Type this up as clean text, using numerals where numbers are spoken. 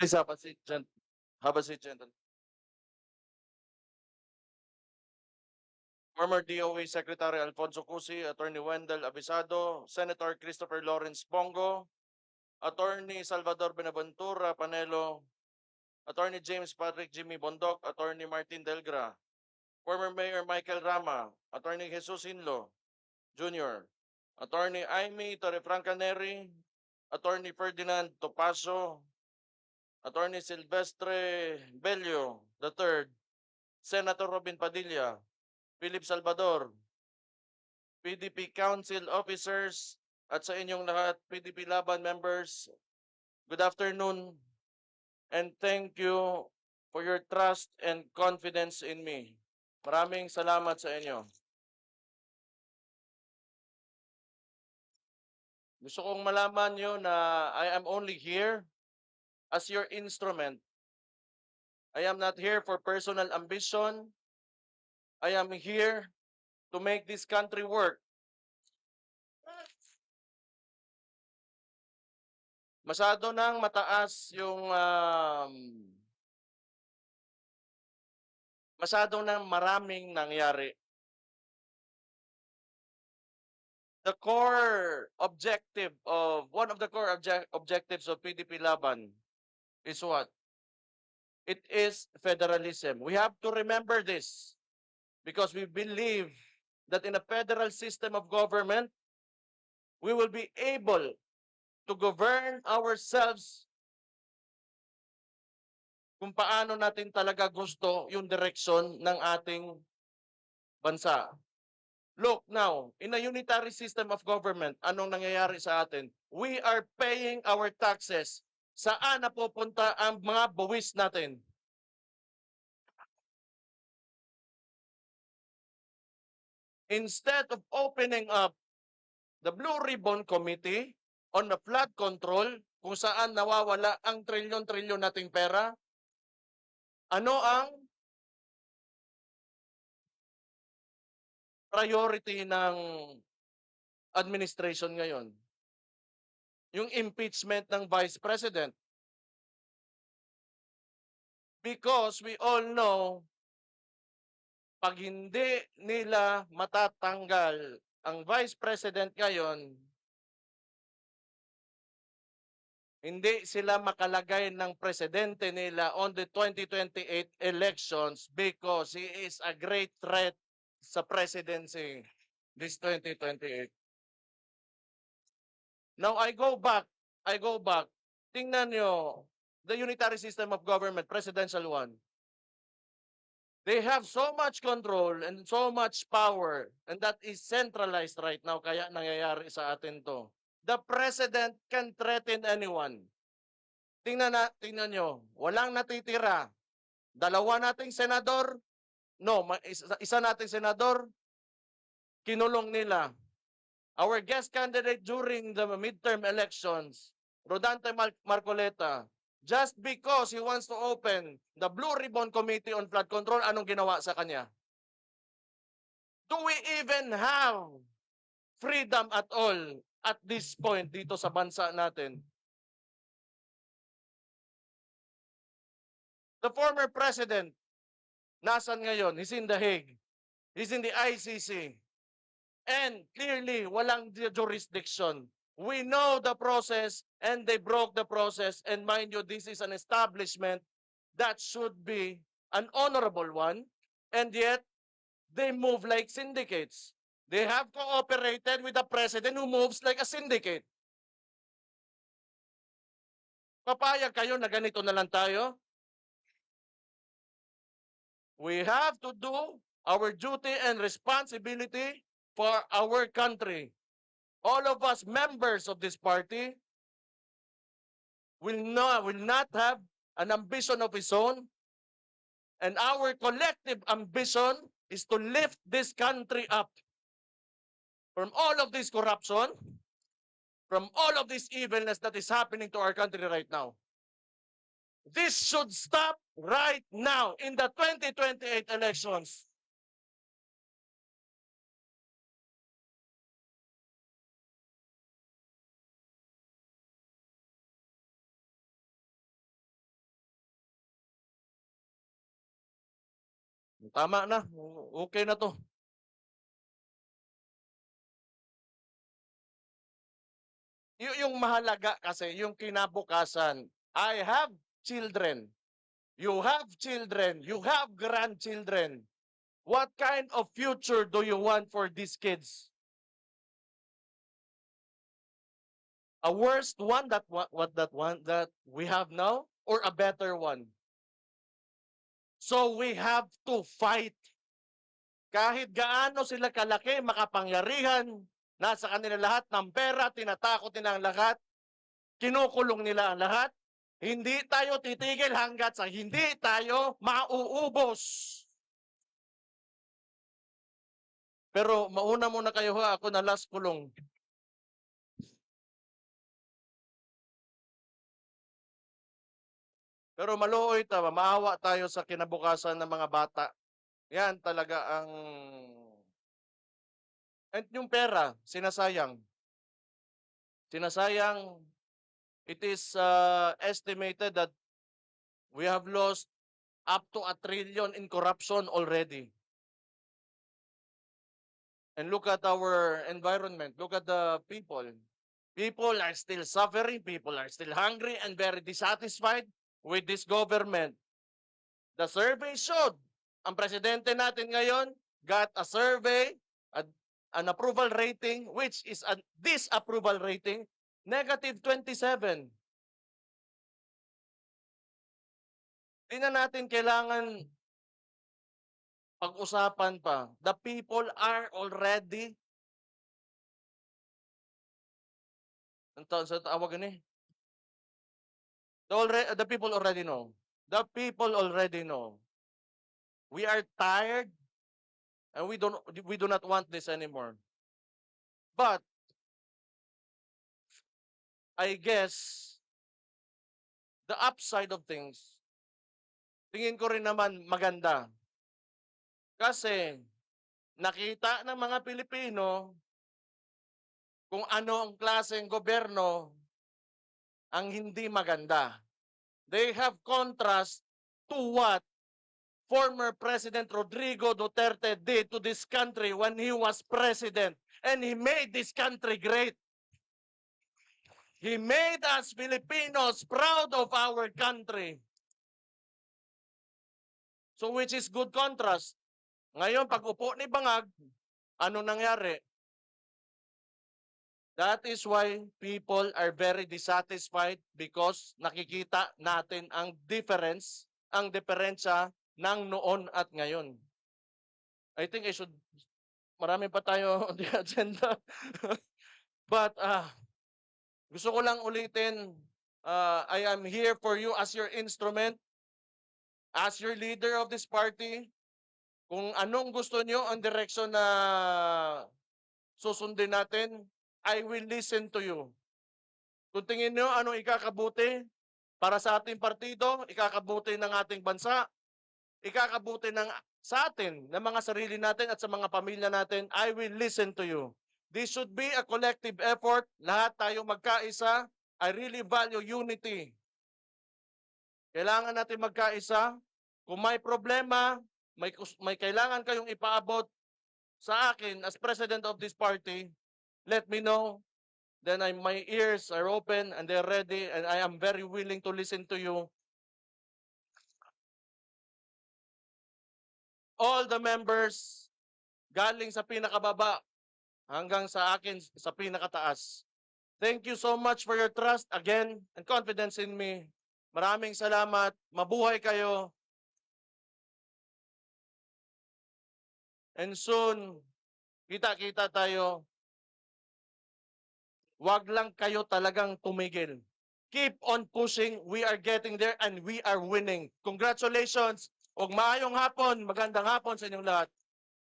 Please have a seat, have a seat, gentlemen. Former DOE Secretary Alfonso Cusi, Attorney Wendell Abisado, Senator Christopher Lawrence Bongo, Attorney Salvador Benaventura Panelo, Attorney James Patrick Jimmy Bondoc, Attorney Martin Delgra, former Mayor Michael Rama, Attorney Jesus Hinlo Jr., Attorney Aimee Torrefranca Neri, Attorney Ferdinand Topacio, Attorney Silvestre Bello III, Senator Robin Padilla, Philip Salvador, PDP Council Officers, at sa inyong lahat, PDP Laban members, good afternoon and thank you for your trust and confidence in me. Maraming salamat sa inyo. Gusto kong malaman nyo na I am only here as your instrument. I am not here for personal ambition. I am here to make this country work. Masyado nang mataas yung masyado nang maraming nangyari. The core objective of one of the core objectives of PDP Laban is what? It is federalism. We have to remember this because we believe that in a federal system of government, we will be able to govern ourselves kung paano natin talaga gusto yung direksyon ng ating bansa. Look now, in a unitary system of government, anong nangyayari sa atin? We are paying our taxes. Saan napupunta ang mga buwis natin? Instead of opening up the Blue Ribbon Committee on the flood control, kung saan nawawala ang trilyon-trilyon nating pera, ano ang priority ng administration ngayon? Yung impeachment ng Vice President. Because we all know, pag hindi nila matatanggal ang Vice President ngayon, hindi sila makalagay ng presidente nila on the 2028 elections because he is a great threat sa presidency this 2028. Now I go back. Tingnan nyo, the unitary system of government, presidential one. They have so much control and so much power and that is centralized right now kaya nangyayari sa atin to. The president can threaten anyone. Tingnan nyo, walang natitira. Dalawa nating senador, isa nating senador, kinulong nila. Our guest candidate during the midterm elections, Rodante Marcoleta, just because he wants to open the Blue Ribbon Committee on Flood Control, anong ginawa sa kanya? Do we even have freedom at all at this point dito sa bansa natin? The former president, nasan ngayon? He's in The Hague. He's in the ICC. And clearly, walang jurisdiction. We know the process and they broke the process. And mind you, this is an establishment that should be an honorable one. And yet, they move like syndicates. They have cooperated with the president who moves like a syndicate. Papayag kayo na ganito na lang tayo? We have to do our duty and responsibility for our country. All of us members of this party will not have an ambition of his own. And our collective ambition is to lift this country up from all of this corruption, from all of this evilness that is happening to our country right now. This should stop right now in the 2028 elections. Tama na, okay na 'to. Yung mahalaga kasi yung kinabukasan. I have children, you have children, you have grandchildren. What kind of future do you want for these kids? A worst one that that we have now, or a better one? So we have to fight. Kahit gaano sila kalaki, makapangyarihan, nasa kanila lahat ng pera, tinatakot nila ang lahat, kinukulong nila ang lahat, hindi tayo titigil hanggat sa hindi tayo mauubos. Pero mauna muna kayo ha, ako na last kulong. Pero maluoy maawa tayo sa kinabukasan ng mga bata. Yan talaga ang... And yung pera, sinasayang. Sinasayang, it is estimated that we have lost up to 1 trillion in corruption already. And look at our environment, look at the people. People are still suffering, people are still hungry and very dissatisfied with this government. The survey showed, ang presidente natin ngayon got a survey, an approval rating, which is a disapproval rating, -27. Di na natin kailangan pag-usapan pa. The people are already, sa tawag ni? The people already know. The people already know. We are tired and we do not want this anymore. But I guess the upside of things, tingin ko rin naman maganda. Kasi nakita ng mga Pilipino kung ano ang klaseng gobyerno ang hindi maganda. They have contrast to what former President Rodrigo Duterte did to this country when he was president. And he made this country great. He made us Filipinos proud of our country. So which is good contrast. Ngayon, pag upo ni Bangag, ano nangyari? That is why people are very dissatisfied because nakikita natin ang difference, ang diferensya ng noon at ngayon. I think marami pa tayo on the agenda. But gusto ko lang ulitin, I am here for you as your instrument, as your leader of this party. Kung anong gusto nyo ang direksyon na susundin natin, I will listen to you. Kung tingin nyo anong ikakabuti para sa ating partido, ikakabuti ng ating bansa, ikakabuti sa atin, ng mga sarili natin at sa mga pamilya natin, I will listen to you. This should be a collective effort. Lahat tayo magkaisa. I really value unity. Kailangan natin magkaisa. Kung may problema, may kailangan kayong ipaabot sa akin as president of this party, let me know. Then my ears are open and they're ready and I am very willing to listen to you. All the members, galing sa pinakababa hanggang sa akin sa pinakataas. Thank you so much for your trust again and confidence in me. Maraming salamat. Mabuhay kayo. And soon, kita-kita tayo. Wag lang kayo talagang tumigil. Keep on pushing. We are getting there and we are winning. Congratulations. Og maayong hapon. Magandang hapon sa inyong lahat.